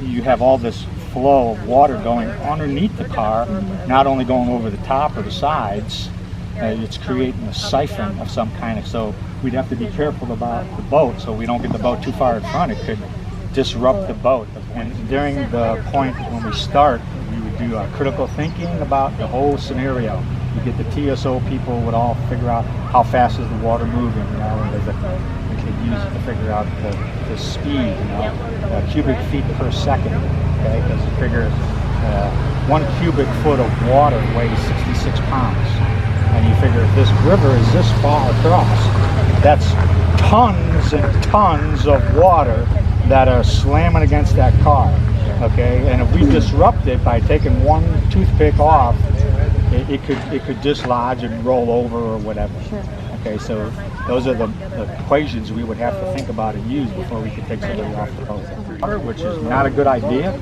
you have all this flow of water going underneath the car, not only going over the top or the sides, it's creating a siphon of some kind. So we'd have to be careful about the boat so we don't get the boat too far in front. It could disrupt the boat. And during the point when we start, we would do critical thinking about the whole scenario. You get the TSO people would all figure out how fast is the water moving, you know, and we could use it to figure out the speed, you know, cubic feet per second, okay, because you figure 1 cubic foot of water weighs 66 pounds. And you figure if this river is this far across, that's tons and tons of water that are slamming against that car, okay? And if we disrupt it by taking one toothpick off, it could dislodge and roll over or whatever. Sure. Okay, so those are the equations we would have to think about and use before we could take somebody off the boat. Which is not a good idea.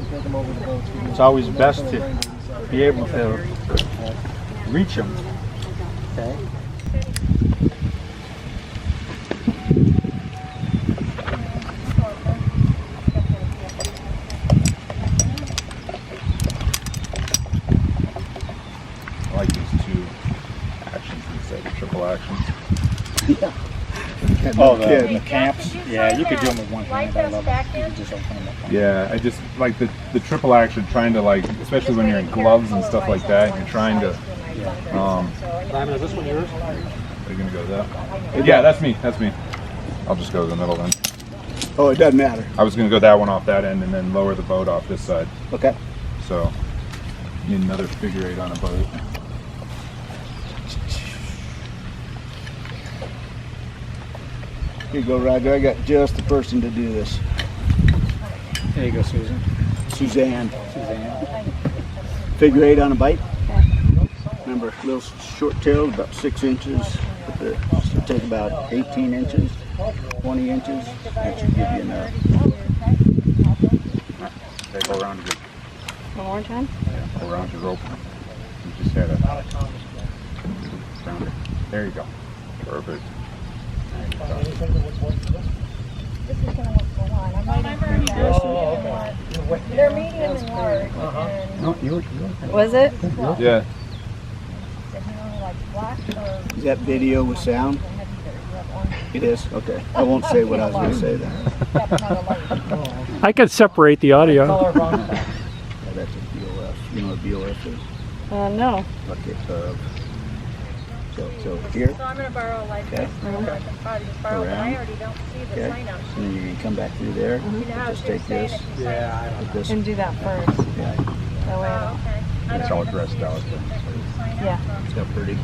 It's always best to be able to reach them. Okay. I like these 2 actions instead of triple actions. Yeah. Oh, the camps? Yeah, you could do them with one hand. I love it. You could just open them up. Yeah, I just like the triple action, trying to, like, especially when you're in gloves and stuff like that, you're trying to. Is this one yours? Are you gonna go that? Yeah, that's me. That's me. I'll just go to the middle then. Oh, it doesn't matter. I was gonna go that one off that end and then lower the boat off this side. Okay. So, need another figure 8 on a boat. Here you go, Roger. I got just the person to do this. There you go, Susan. Suzanne. Suzanne. Figure 8 on a bite. Remember, little short tail, about 6 inches. Should take about 18 inches, 20 inches. That should give you enough. Okay, go around again. One more time? Yeah, go around your rope. You just had it. Around it. There you go. Perfect. This is going to work for one. I'm waiting for that. They're medium and large. No, you Was it? Yeah. Is that video with sound? It is? Okay. I won't say what I was going to say then. I could separate the audio. Yeah, that's a BOF. You know what BOF is? No. Bucket of. So here. So I'm going to borrow like this. I can probably just borrow, but I already don't see the Okay. sign up. And then you can come back through there. You know how Just it's take saying this. if you sign up. Put this. And do that first. Yeah. That way. Oh, okay. I It's don't all even dressed see a out. sheet that you sign up Yeah. from. It's got pretty.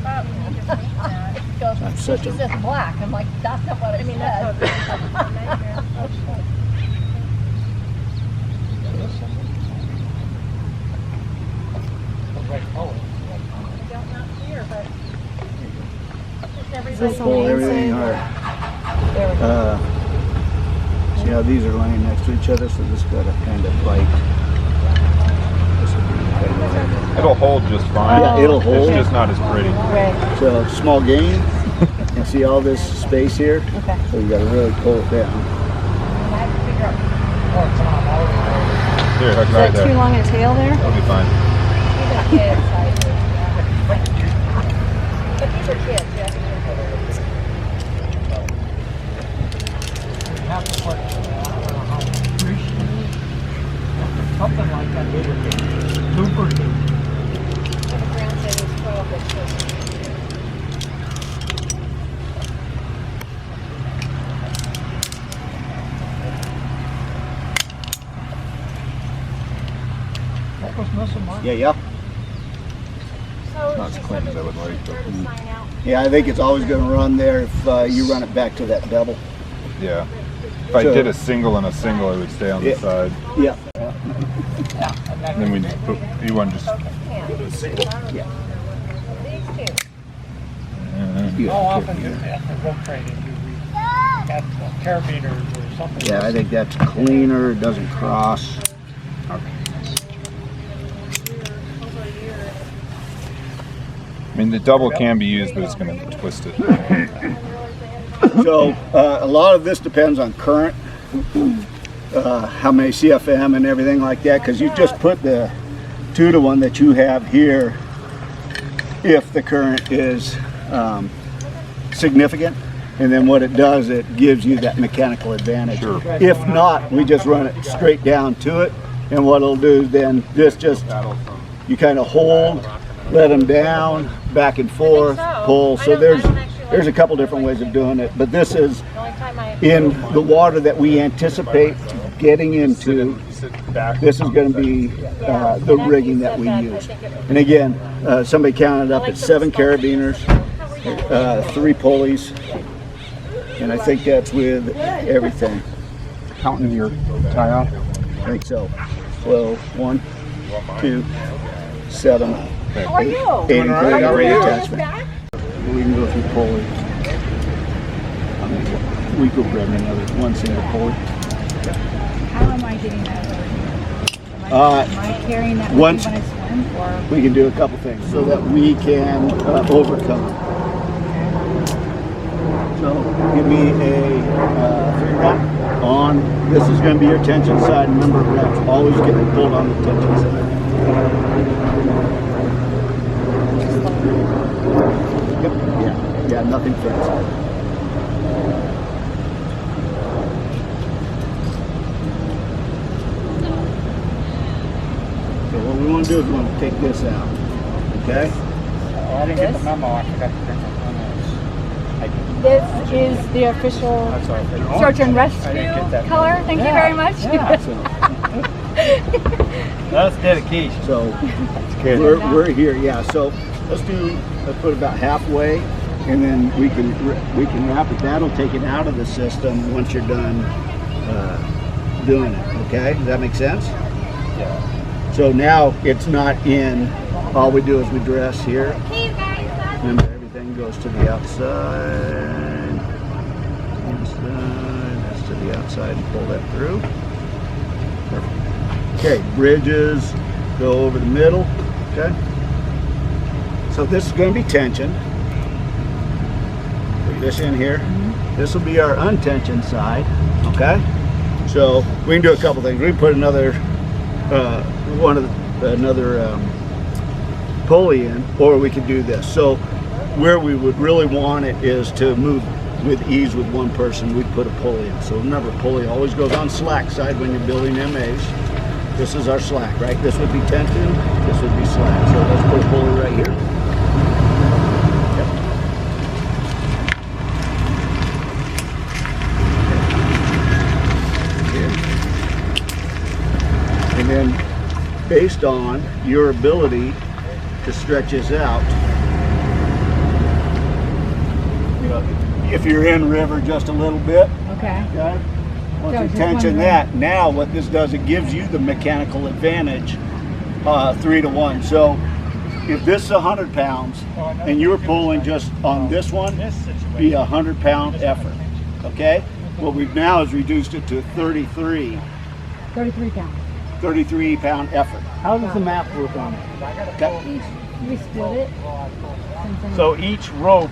But we need to read that. I'm such a. black. I'm like, that's not what I mean. That's what Is this on Pull the everything inside? hard. There we go. See how these are laying next to each other, so this got to kind of fight. This will be kind of It'll hold just fine. Yeah, it'll hold. It's just not as pretty. Right. So small game, and see all this space here. Okay. So you got to really pull it down. Here, hook Is right that too there. long a tail there? That'll be fine. But these are kids, yeah. Something like that. Lubricate. What was missing, Mark? Yeah. So Not as she clean said as I would that like, she's but- sure to sign out. Yeah, I think it's always going to run there if you run it back to that double. Yeah. If I So- did a single and a single, it would stay on the Yeah. side. Yeah. And then we just put, you want just, Yeah. These two. You How have to often get do here. at the rope training do we have carabiners or something? Yeah, I think that's cleaner. It doesn't cross. I mean, the double can be used, but it's going to twist it. So a lot of this depends on current, how many CFM and everything like that, because you just put the 2-to-1 that you have here if the current is significant, and then what it does, it gives you that mechanical advantage. Sure. If not, we just run it straight down to it, and what it'll do is then this just, you kind of hold, let them down, back and forth, pull. So there's a couple different ways of doing it, but this is in the water that we anticipate getting into. This is going to be the rigging that we use. And again, somebody counted up at 7 carabiners, 3 pulleys, and I think that's with everything. Counting your tie off? I think so. Well, 1, 2, 7, 8, 8 including attachment. We can go through pulley. We go grab another 1 single pulley. How am I getting that over here? Am I carrying that with me when I swim, or? We can do a couple things so that we can overcome. So give me a 3 rep on. This is going to be your tension side. Number of reps. Always getting pulled on the tension side. Yep. Yeah, nothing fancy. So what we want to do is we want to take this out. Okay? Oh, I didn't get the memo. I forgot to bring my memos. This is the official search and rescue color. Thank you very much. That's dedication. So we're here, yeah. So let's put about halfway, and then we can wrap it. That'll take it out of the system once you're done doing it. Okay, does that make sense? Yeah. So now it's not in. All we do is we dress here. Remember, everything goes to the outside. Inside. That's to the outside, and pull that through. Perfect. Okay, bridges go over the middle. Okay. So this is going to be tension. Put this in here. This will be our untensioned side. Okay. So we can do a couple things. We can put another pulley in, or we could do this. So where we would really want it is to move with ease with one person. We'd put a pulley in. So remember, pulley always goes on slack side when you're building MAs. This is our slack, right? This would be tension, this would be slack. So let's put a pulley right here. Yep. And then based on your ability to stretch this out, you know, if you're in river just a little bit, Okay. once So you just tension one that, now what this does, it gives you the mechanical advantage 3-to-1. So if this is 100 pounds and you're pulling just on this one, be a 100-pound effort. Okay? What we've now is reduced it to 33 pounds. 33-pound effort. How does the map work on it? Okay. We split it. So each rope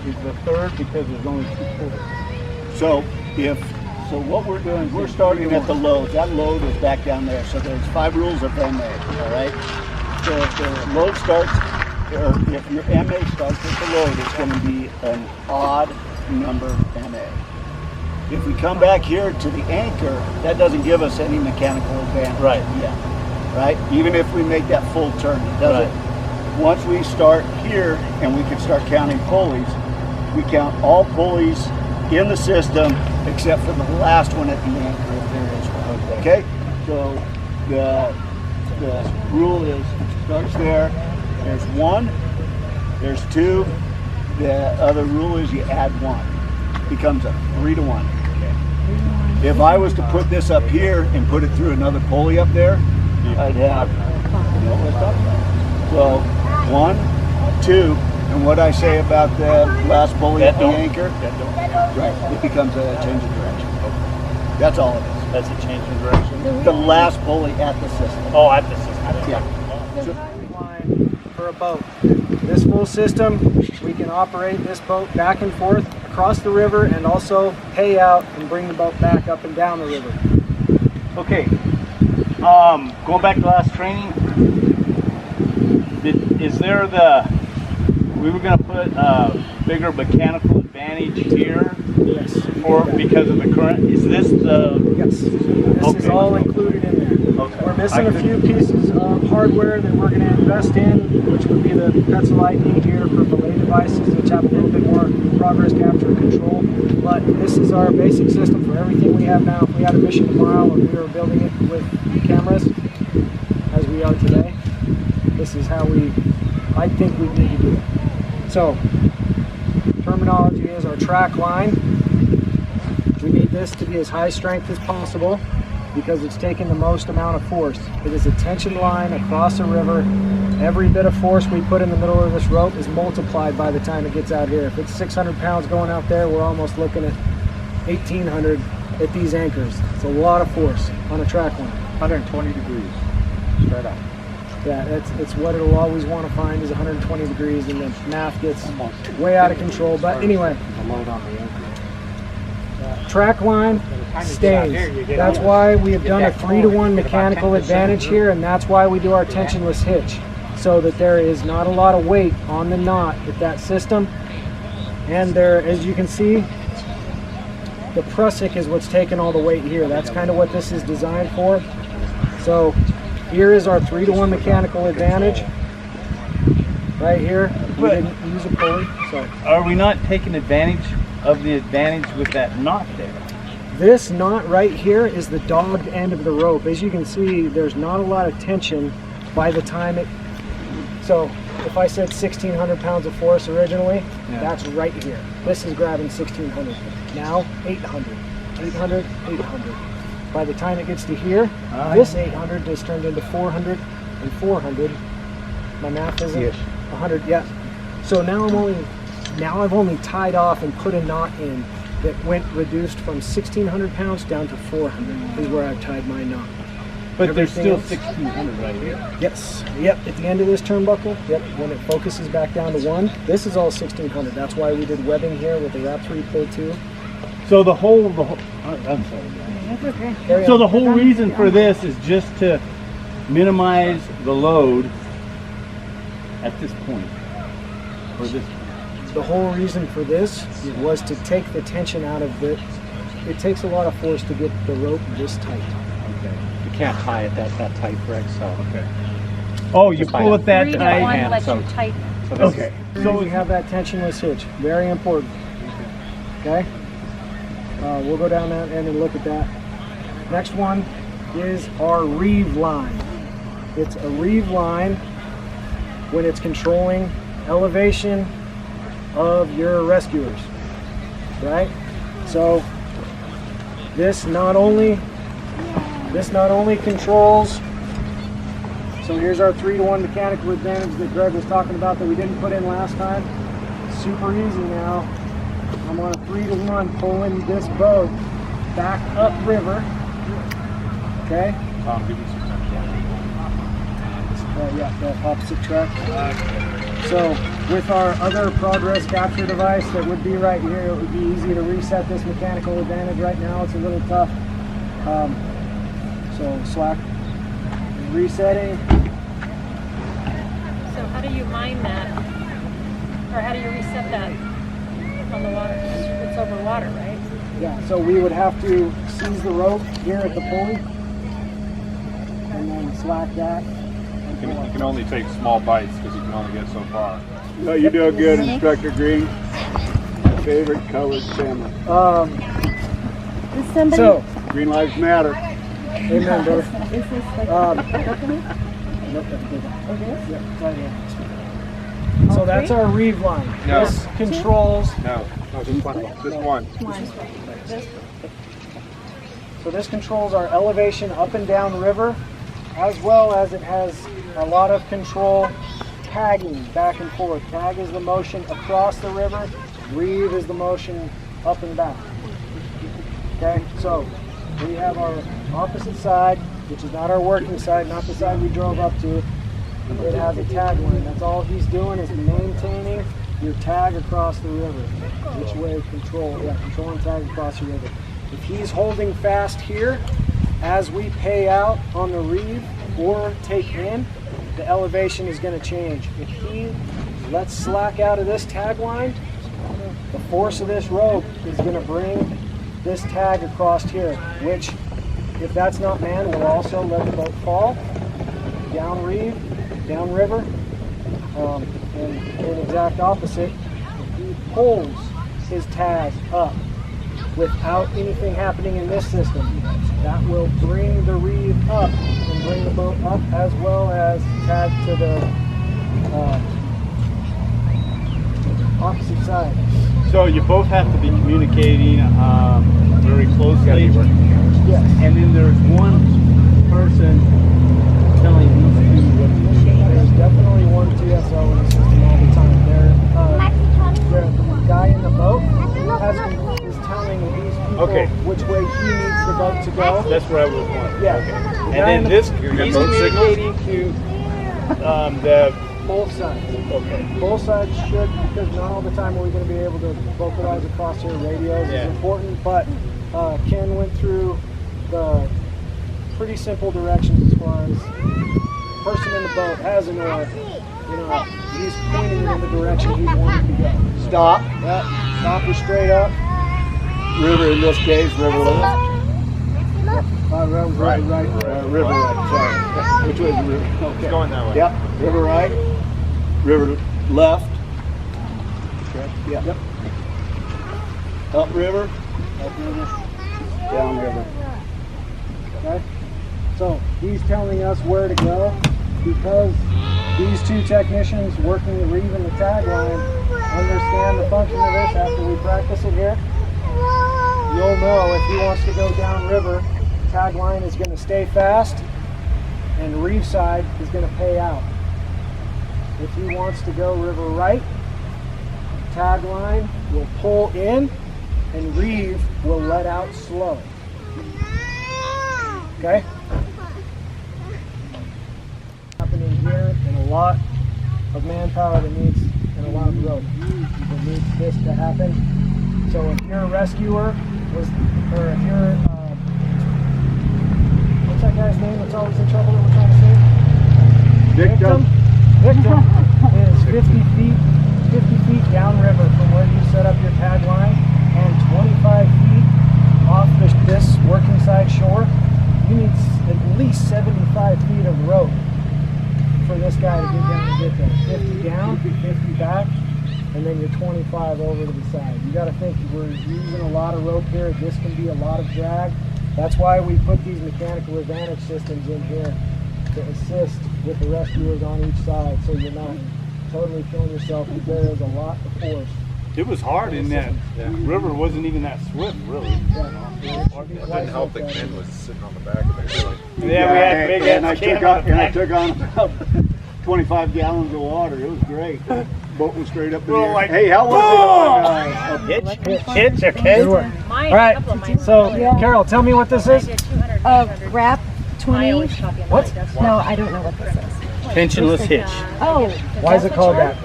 is the third because there's only 2 pulleys. So what we're doing is we're starting at the load. That load is back down there. So there's 5 rules of MA, all right? So if the load starts, or if your MA starts with the load, it's going to be an odd number MA. If we come back here to the anchor, that doesn't give us any mechanical advantage. Right. Yeah. Right? Even if we make that full turn, it doesn't. Right. Once we start here and we can start counting pulleys, we count all pulleys in the system except for the last one at the anchor, if there is one. Okay? So the rule is starts there. There's 1. There's 2. The other rule is you add 1. Becomes a 3-to-1. If I was to put this up here and put it through another pulley up there, I'd have so 1, 2, and what I say about the last pulley at the anchor, right? It becomes a change of direction. That's all it is. That's a change in direction. The last pulley at the system. Oh, at the system. Yeah. Line for a boat. This full system, we can operate this boat back and forth across the river and also pay out and bring the boat back up and down the river. Okay. Going back to last training, is there we were going to put a bigger mechanical advantage here? Yes. Or because of the current? Is this the? Yes. This is all included in there. Okay. We're missing a few pieces of hardware that we're going to invest in, which would be the Petzl ID here for belay devices, which have a little bit more progress capture and control. But this is our basic system for everything we have now. If we had a mission tomorrow and we were building it with cameras, as we are today, this is how I think we need to do it. So, terminology is our track line. We need this to be as high strength as possible because it's taking the most amount of force. It is a tension line across a river. Every bit of force we put in the middle of this rope is multiplied by the time it gets out here. If it's 600 pounds going out there, we're almost looking at 1,800 at these anchors. It's a lot of force on a track line. 120 degrees, straight up. Yeah, it's what it'll always want to find is 120 degrees, and the math gets way out of control. But anyway, The load on the anchor. track line stays. That's why we have done a 3-to-1 mechanical advantage here, and that's why we do our tensionless hitch, so that there is not a lot of weight on the knot with that system. And there, as you can see, the prusik is what's taking all the weight here. That's kind of what this is designed for. So here is our 3-to-1 mechanical advantage. Right here, we didn't use a pulley. So Are we not taking advantage of the advantage with that knot there? this knot right here is the dogged end of the rope. As you can see, there's not a lot of tension by the time it. So if I said 1,600 pounds of force originally, that's right here. This is grabbing 1,600. Now 800, 800, 800. By the time it gets to here, this 800 just turned into 400 and 400. My math isn't 100 yet. So now I've only tied off and put a knot in that went reduced from 1,600 pounds down to 400 is where I've tied my knot. But there's still Everything else- 1,600 right here. Yes. Yep. At the end of this turnbuckle, yep. When it focuses back down to 1, this is all 1,600. That's why we did webbing here with the wrap 3 pull 2. So the whole I'm sorry. Carry So on. the whole reason for this is just to minimize the load at this point. Or this. The whole reason for this was to take the tension out of it. It takes a lot of force to get the rope this tight. Okay. You can't tie it that tight, Greg, so. Okay. Oh, you pull it that 3-to-1 tight. lets so- you tighten. So this Okay. So we have that tensionless hitch. Very important. Okay? We'll go down that end and look at that. Next one is our reeve line. It's a reeve line when it's controlling elevation of your rescuers, right? So this not only controls. So here's our 3-to-1 mechanical advantage that Greg was talking about that we didn't put in last time. Super easy now. I'm on a 3-to-1 pulling this boat back upriver. Okay? Give me some time. Yeah, the opposite track. So with our other progress capture device that would be right here, it would be easy to reset this mechanical advantage. Right now it's a little tough. So slack resetting. So how do you mine that? Or how do you reset that on the water? It's over water, right? Yeah, so we would have to seize the rope here at the pulley and then slack that. You can only take small bites because you can only get so far. No, you're doing good, Instructor Green. My favorite colored salmon. So, Green Lives Matter. amen, brother. Is this like Nope, that's good. Yeah, right here. So that's our reeve line. No. This controls. No, just one. So this controls our elevation up and down river, as well as it has a lot of control tagging back and forth. Tag is the motion across the river. Reeve is the motion up and back. Okay, so we have our opposite side, which is not our working side, not the side we drove up to. It has a tag line. That's all he's doing is maintaining your tag across the river. Which way control? Yeah, control and tag across the river. If he's holding fast here, as we pay out on the reeve or take in, the elevation is going to change. If he lets slack out of this tag line, the force of this rope is going to bring this tag across here, which, if that's not manned, will also let the boat fall down reeve, down river. And in exact opposite, if he pulls his tag up without anything happening in this system, that will bring the reeve up and bring the boat up, as well as tag to the opposite side. So you both have to be communicating very closely. Yes. And then there's one person telling these two what to do. There's definitely one TSO in the system all the time. The guy in the boat is telling these people which way he needs the boat to go. That's where I was going. Yeah. Okay. And then this, he's communicating to the both sides. Okay. Both sides should, because not all the time are we going to be able to vocalize across here. Radios is important, but Ken went through the pretty simple directions as far as person in the boat has an oar. You know, he's pointing it in the direction he's wanting to go. Stop. Yep. Stop her straight up. River in this case, river left. River right. River right, sorry. Which way is the river? Okay. It's going that way. Yep, river right, river left. Yep. Up river, down river. Okay? So he's telling us where to go because these two technicians working the reeve and the tag line understand the function of this after we practice it here. You'll know if he wants to go down river, tag line is going to stay fast and reeve side is going to pay out. If he wants to go river right, tag line will pull in and reeve will let out slow. Okay? Happening here and a lot of manpower that needs and a lot of rope that needs this to happen. So if you're a rescuer, or if you're what's that guy's name that's always in trouble that we're trying to save? Victim is 50 feet downriver from where you set up your tag line and 25 feet off this working side shore. You need at least 75 feet of rope for this guy to get down and get there. 50 down, 50 back, and then you're 25 over to the side. You got to think we're using a lot of rope here. This can be a lot of drag. That's why we put these mechanical advantage systems in here to assist with the rescuers on each side, so you're not totally killing yourself. There is a lot of force. It was hard in that river. Wasn't even that swift, really. It didn't help that Ken was sitting on the back of it. We had big and I took on about 25 gallons of water. It was great. Boat was straight up in the air. like, hey, how was it? Hitch, okay. All right. So, Carol, tell me what this is. Wrap 20. What? No, I don't know what this is. Tensionless hitch. Oh, Why is it called that?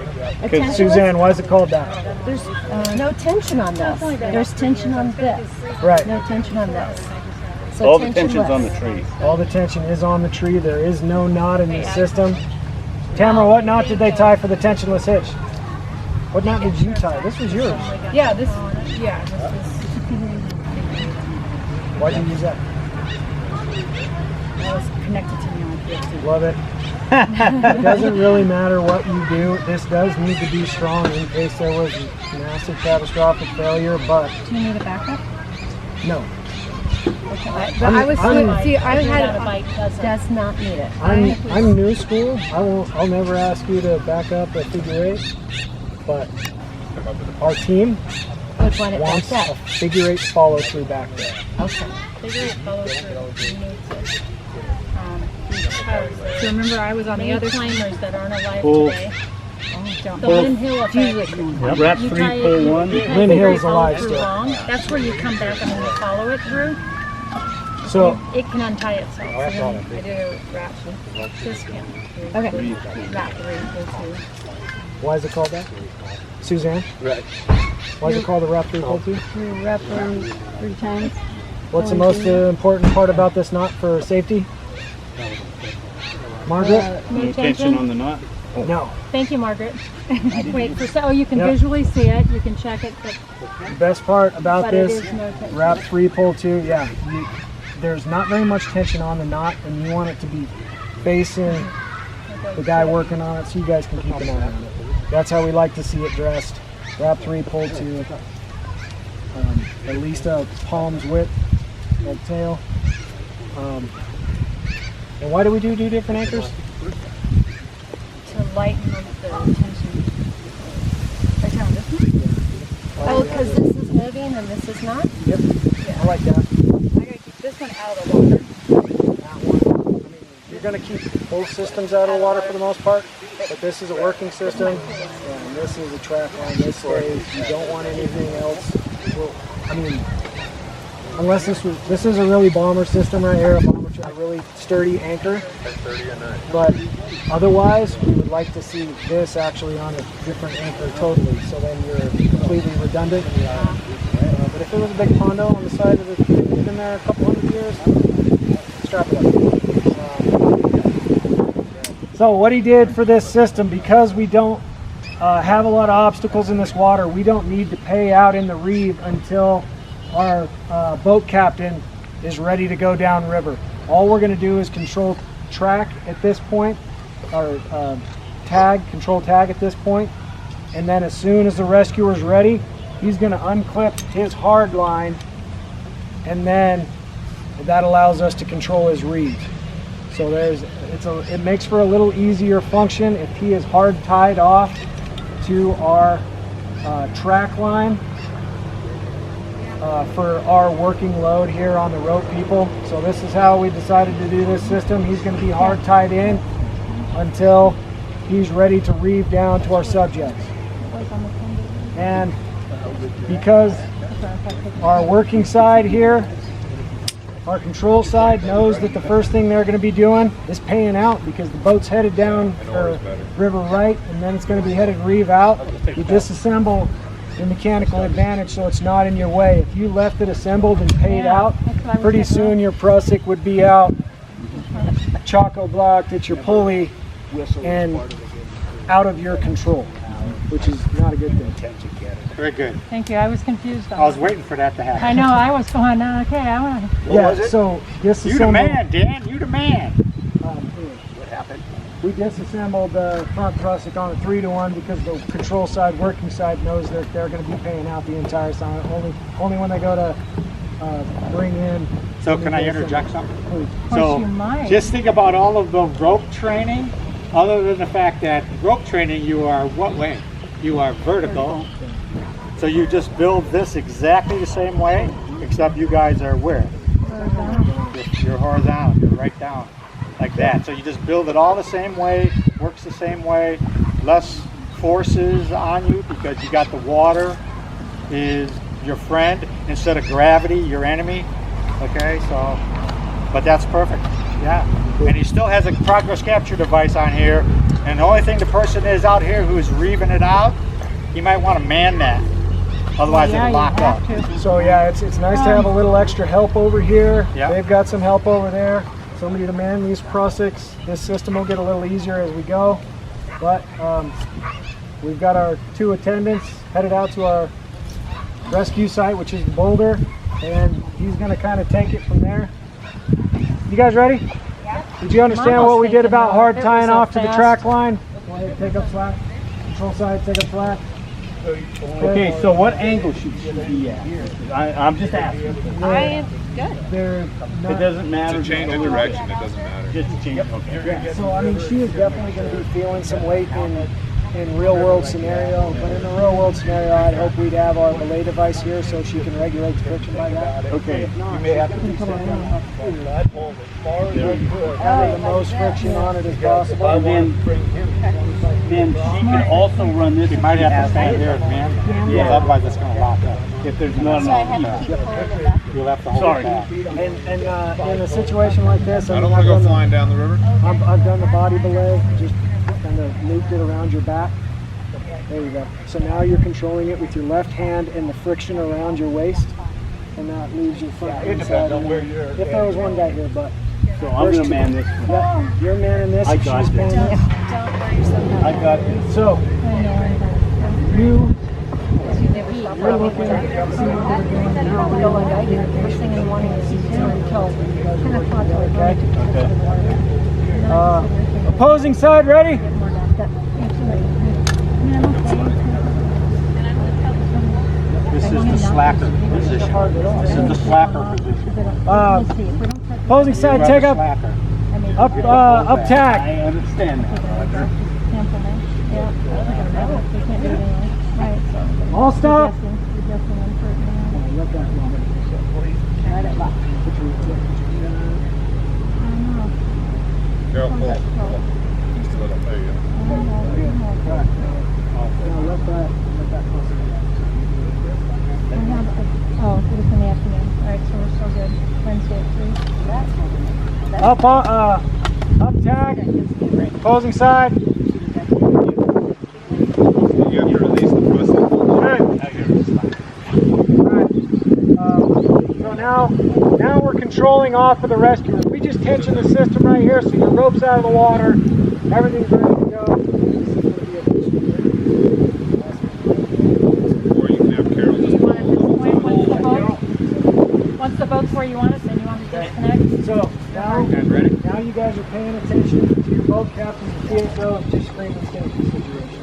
attention. Suzanne, why is it called that? There's no tension on this. There's tension on this. Right. No tension on this. So All the tension's on the tensionless. tree. All the tension is on the tree. There is no knot in the system. Tamara, what knot did they tie for the tensionless hitch? What knot did you tie? This was yours. Yeah, this was. Why'd you use that? That was connected to me on PFC. Love it. It doesn't really matter what you do. This does need to be strong in case there was massive catastrophic failure, but Do you need a backup? no. But I was see, I had a bike does not need it. I'm new school. I'll never ask you to back up a figure eight, but our team Would want it wants back a up. figure eight follow through back there. Okay. Figure it follows through. So remember, I was on the other climbers that aren't alive Pull. today. The Lynn Hill effect. Wrap You 3, tie it- pull 1. you tie Lynn figure Hill's eight follow alive through still. Wrong. That's where you come back and then you follow it through. So It can untie itself. So then I do wrap this can. Okay. Wrap 3, pull 2. Why is it called that? Suzanne? Right. Why is it called the wrap 3 pull 2? You wrap them 3 times. What's the most important part about this knot for safety? Margaret? No Tension on the knot. No. Thank you, Margaret. Wait, oh, you can Yep. visually see it, you can check it, but The best part about But it this is no tension. wrap 3 pull 2, yeah, there's not very much tension on the knot, and you want it to be facing the guy working on it so you guys can keep an eye on it. That's how we like to see it dressed. Wrap 3 pull 2, at least a palm's width of tail. And why do we do different anchors? To lighten up the tension. Are you on this one? Oh, because this is heavy and then this is not? Yep, I like that. I gotta keep this one out of the water. That one. I mean, you're going to keep both systems out of the water for the most part, but this is a working system, and this is a track line. This stays. You don't want anything else. Well, I mean, unless this is a really bomber system right here, a really sturdy anchor. But otherwise, we would like to see this actually on a different anchor totally, so then you're completely redundant. But if it was a big pondo on the side of the thing that's been there a couple hundred years, strap it up. So what he did for this system, because we don't have a lot of obstacles in this water, we don't need to pay out in the reeve until our boat captain is ready to go downriver. All we're going to do is control track at this point, or control tag at this point, and then as soon as the rescuer is ready, he's going to unclip his hard line, and then that allows us to control his reeve. So it makes for a little easier function if he is hard tied off to our track line for our working load here on the rope people. So this is how we decided to do this system. He's going to be hard tied in until he's ready to reeve down to our subjects. And because our working side here, our control side knows that the first thing they're going to be doing is paying out, because the boat's headed down river right, and then it's going to be headed reeve out. You disassemble the mechanical advantage so it's not in your way. If you left it assembled and paid out, pretty soon your prusik would be out, choco blocked at your pulley, and out of your control, which is not a good thing. Very good. thank you, I was confused on I was that. waiting for that to happen. I know, I was going, okay, I want to. Yeah, so disassemble. You the man, Dan. You the man. What happened? We disassembled the front prusik on a 3-to-1 because the control side, working side knows that they're going to be paying out the entire side. Only when they go to bring in. So can I interject something? Please. Of course you might. Just think about all of the rope training, other than the fact that rope training, you are what way? You are vertical. So you just build this exactly the same way, except you guys are where? You're horizontal, you're right down, like that. So you just build it all the same way, works the same way, less forces on you because you got the water is your friend instead of gravity, your enemy. Okay, so, but that's perfect, yeah. And he still has a progress capture device on here, and the only thing the person is out here who is reeving it out, he might want to man that. Otherwise it'll lock up. So yeah, it's nice to have a little extra help over here. Yeah. They've got some help over there. Somebody to man these prusiks. This system will get a little easier as we go. But we've got our 2 attendants headed out to our rescue site, which is the boulder, and he's going to kind of take it from there. You guys ready? Yeah. Did you understand what we did about hard tying off to the track line? Go ahead, take up slack. Control side, take up slack. Okay, so what angle should she be at? I'm just asking. I good. It doesn't matter. To change a direction, it doesn't matter. Just to change. Okay. Yeah, so I mean, she is definitely going to be feeling some weight in real world scenario, but in the real world scenario, I'd hope we'd have our belay device here so she can regulate the friction by that. Okay. If not, having the most friction on it as possible. And then she can also run this. You might have to stand here and man that, because otherwise it's going to lock up. If there's not So I have enough. to keep hold of that. You'll have to hold Sorry. it back. And in a situation like this, I don't want to go flying down the river. I've done the body belay, just kind of looped it around your back. There you go. So now you're controlling it with your left hand and the friction around your waist, and that leaves your front hand side. If there was one guy here, but So I'm gonna man this one. yep, you're manning this. I and got she's this. manning this. Don't wear yourself out. I got it. So I know, I know. you You're looking at go like I did first thing in the morning is until 10 o'clock. okay? Okay. Opposing side ready? This is the slacker position. This is the slacker position. Opposing side, take up Slacker. up tack. I understand that, Roger. All stop. Careful. Just a little. There you go. Let that close. Oh, it was in the afternoon. All right, so we're still good. Wednesday at 3. Up tack. Opposing side. You have to release the process. So now we're controlling off of the rescuer. We just tension the system right here, so your rope's out of the water, everything's ready to go. Or you can have Carol just pull a little. Once the boat's where you want us, then you want to disconnect. So now you guys are paying attention to your boat captain, the TSO, and just screaming safety situation.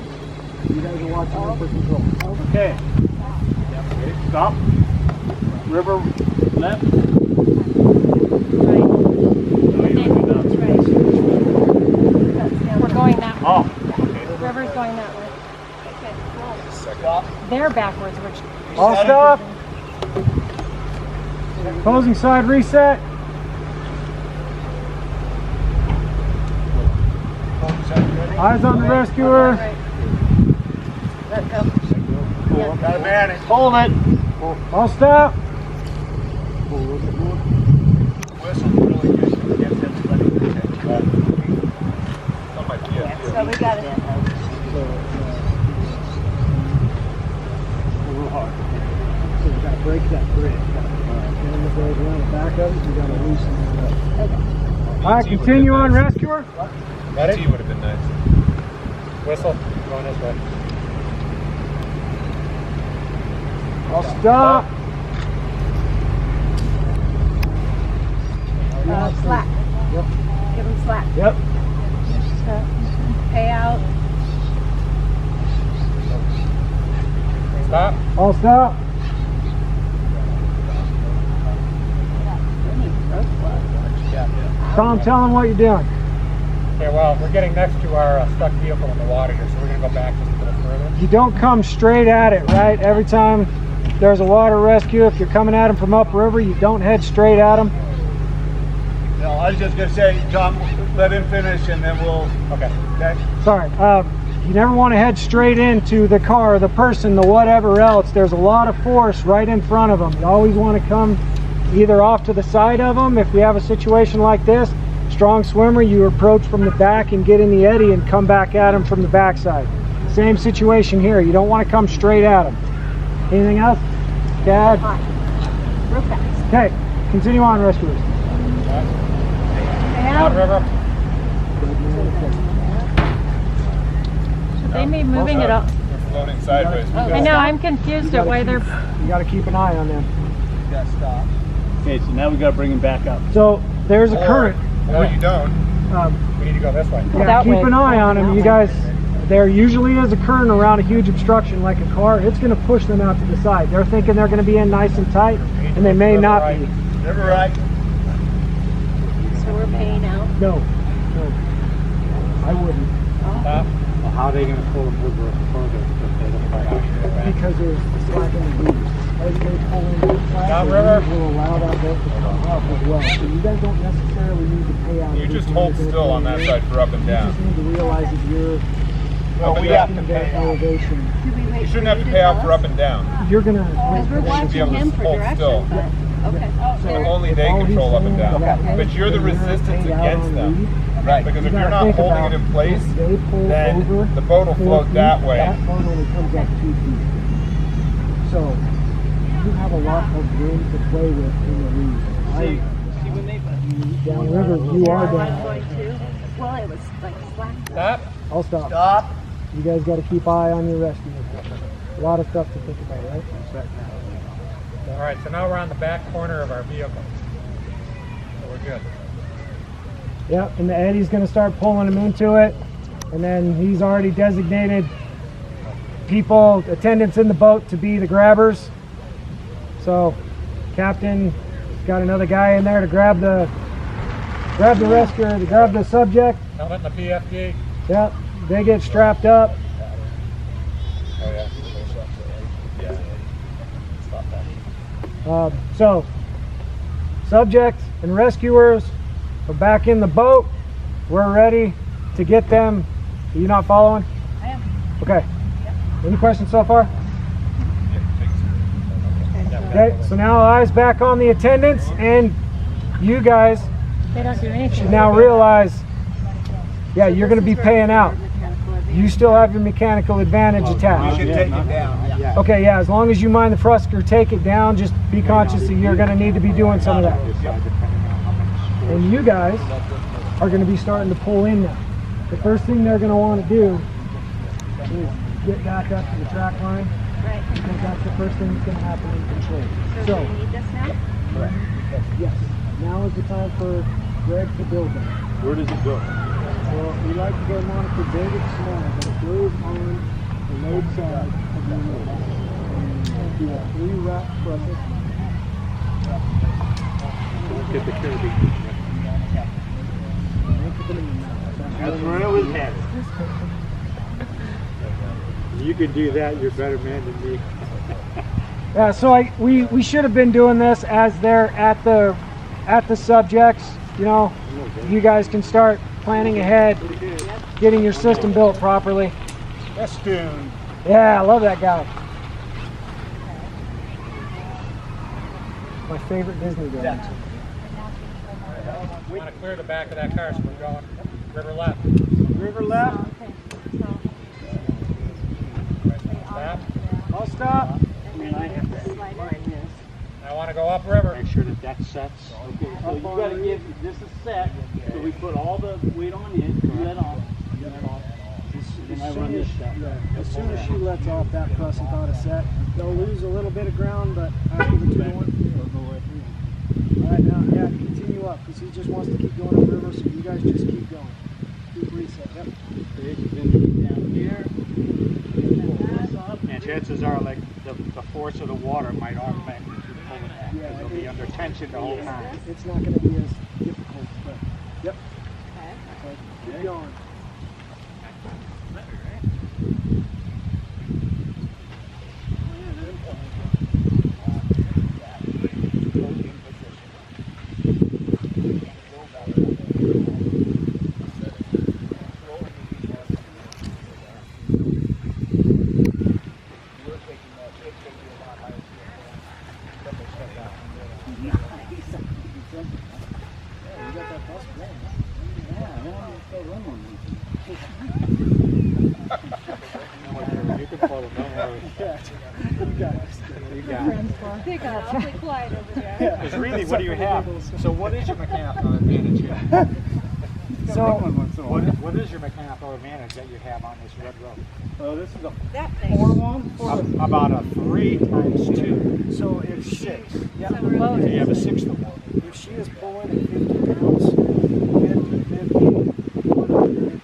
You guys are watching out for control. Okay. Stop. River left. We're going that way. Oh. River's going that way. They're backwards, which All stop. Opposing side reset. Eyes on the rescuer. Let go. Got a man. Hold it. All stop. Whistle really good. Get everybody. That might be it. So we got it. A little hard. So you gotta break that bridge. And then if there's around the back of it, you gotta loosen it up. All right, continue on rescuer. That T would have been nice. Whistle. Going this way. I'll stop. Slack. Yep. Give him slack. Yep. Pay out. Stop. All stop. Tom, tell him what you're doing. Okay, well, we're getting next to our stuck vehicle in the water here, so we're going to go back just a little further. You don't come straight at it, right? Every time there's a water rescue, if you're coming at them from upriver, you don't head straight at them. No, I was just gonna say, Tom, let him finish and then we'll. Okay. Okay. Sorry. You never want to head straight into the car, the person, the whatever else. There's a lot of force right in front of them. You always want to come either off to the side of them. If we have a situation like this, strong swimmer, you approach from the back and get in the eddy and come back at them from the backside. Same situation here. You don't want to come straight at them. Anything else? Dad? Real fast. Okay, continue on, rescuers. Down river. should they be moving it up? They're floating sideways. I know, I'm confused at why they're. You got to keep an eye on them. Okay, so now we gotta bring him back up. So there's a current. Or you don't. We need to go this way. Yeah, That keep way. an eye on them. You guys, there usually is a current around a huge obstruction like a car. It's going to push them out to the side. They're thinking they're going to be in nice and tight, and they may not be. River right. So we're paying out. No, I wouldn't. Stop. Well, how are they going to pull the river further if they don't fight out? Because there's the slack in the beams. As they pull in the slack, Down the river. beams will allow that boat to come up as well. So you guys don't necessarily need to pay out. You every just time hold you go still on through that there. side for up and You down. just need to realize that you're Up and we down. have to that pay out. elevation. Should we wait You for shouldn't have to you pay out tell for us? up and down. You're gonna. Because we're be watching able to him for hold direction, still. but, okay. Only they All he's control up and saying down. is that But you're the when resistance paid out against on them. lead, Right. Because if You you're gotta not think holding about it in place, if they pull then over the boat will 4 float feet, that way. That boat only comes up 2 feet. So you have a lot of room to play with in the reef. See when they Downriver, you are down. Well, it was like slack. Stop. I'll stop. Stop. You guys got to keep eye on your rescue. A lot of stuff to think about, right? All right, so now we're on the back corner of our vehicle. So we're good. Yep, and the Eddie's going to start pulling him into it, and then he's already designated people, attendants in the boat to be the grabbers. So, captain got another guy in there to grab the rescuer, to grab the subject. Helmet and the PFD. Yep, they get strapped up. Oh yeah. Yeah. Stop that. So, subject and rescuers are back in the boat. We're ready to get them. Are you not following? I am. Okay. Any questions so far? Okay, so now eyes back on the attendants, and you guys They don't do anything. should now realize, yeah, you're going to be paying out. You still have your mechanical advantage attached. Take it down. Okay, yeah, as long as you mind the thruster, take it down. Just be conscious that you're going to need to be doing some of that. And you guys are going to be starting to pull in now. The first thing they're going to want to do is get back up to the track line. Right. Because that's the first thing that's going to happen in control. So do we need this now? Yes, now is the time for Greg to build them. Where does it go? Well, we like to go monitor big and small, but it goes on the load side of the load. And do a 3-wrap process. Get the Kirby. That's where it was headed. You can do that, you're a better man than me. Yeah, so we should have been doing this as they're at the subjects. You know, you guys can start planning ahead, getting your system built properly. Yes, dude. Yeah, I love that guy. My favorite Disney guy. We want to clear the back of that car, so we're going river left. River left. Stop. I'll stop. I want to go upriver. Make sure that that sets. Okay, so you gotta give this a set, so we put all the weight on it, turn that off. Then I run this stuff. As soon as she lets off, that crescent ought to set. They'll lose a little bit of ground, but after the 2 to 1. All right, now, yeah, continue up, because he just wants to keep going upriver, so you guys just keep going. Keep reset, yep. Okay, then we get down here. And chances are, like, the force of the water might automatically pull it back. Yeah, It'll be under tension the whole time. It's not going to be as difficult, but yep. Okay. Keep going. You can follow them. They got awfully quiet over there. Because really, what do you have? So what is your mechanical advantage here? So, What is your mechanical advantage that you have on this red road? Oh, this is a That thing. 4-1? About a 3 times 2. So if 6. Yeah. So we're loaded. So you have a 6 to 1. If she is pulling at 50 pounds, 50, 100,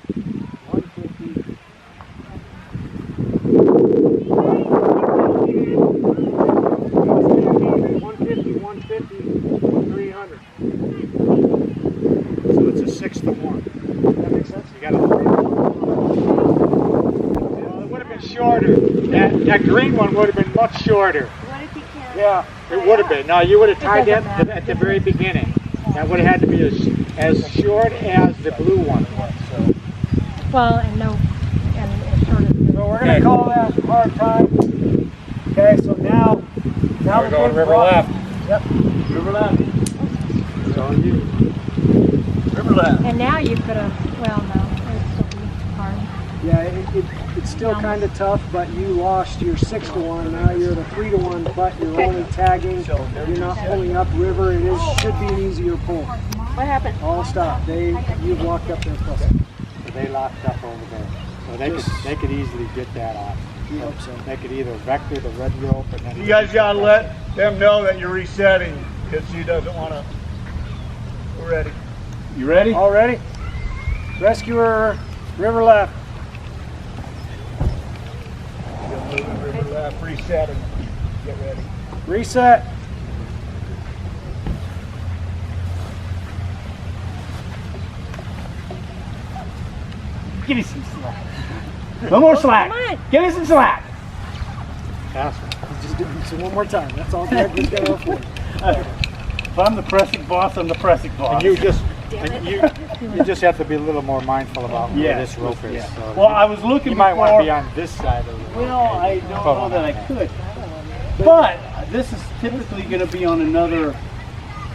150. 150, 300. So it's a 6 to 1. That makes sense? You got a 3. Well, it would have been shorter. That green one would have been much shorter. What if you can't? Yeah, it would have been. No, you would have tied that at the very beginning. That would have had to be as short as the blue one was. So. Well, and no, and short of So we're going to call that hard time. Okay, so now We're going river left. Yep. river left. It's on you. River left. And now you could have, well, no, it'd still be hard. Yeah, it's still kind of tough, but you lost your 6-to-1. Now you're at a 3-to-1, but you're only tagging. You're not pulling upriver. Should be an easier pull. What happened? All stop. You've locked up their plus. So they locked up over there. So they could easily get that off. We hope so. They could either vector the red rope and then. You guys gotta let them know that you're resetting, because she doesn't wanna. We're ready. You ready? All ready? Rescuer, river left. River left, resetting. Get ready. Reset. Give me some slack. No more slack. Come on. Give me some slack. Just do it one more time. That's all Greg was going for. If I'm the pressing boss, I'm the pressing boss. And you just have to be a little more mindful about where this rope is. Yeah. So Well, I was looking you might want before- to be on this side of the rope. Well, I don't know that I could. But this is typically going to be on another.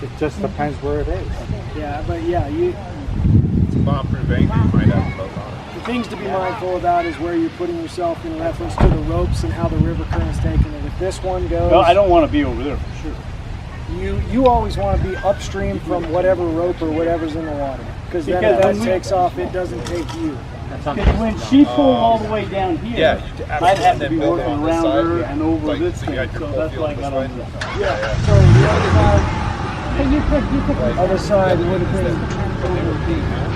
It just depends where it is. Yeah, but yeah, It's a bomb-proof anchor. You might have to float on it. the things to be mindful about is where you're putting yourself in reference to the ropes and how the river current's taking it. If this one goes, Well, I don't want to be over there for sure. you always want to be upstream from whatever rope or whatever's in the water. Because then Because if when that we- takes off, it doesn't take you. Because when she pulled all the way down here, Yeah, I'd have to be build it working on this around side, her yeah. and over Like, this so you thing. got your So full that's field why I this got way. on this side. Yeah. So the other side, But you could would have been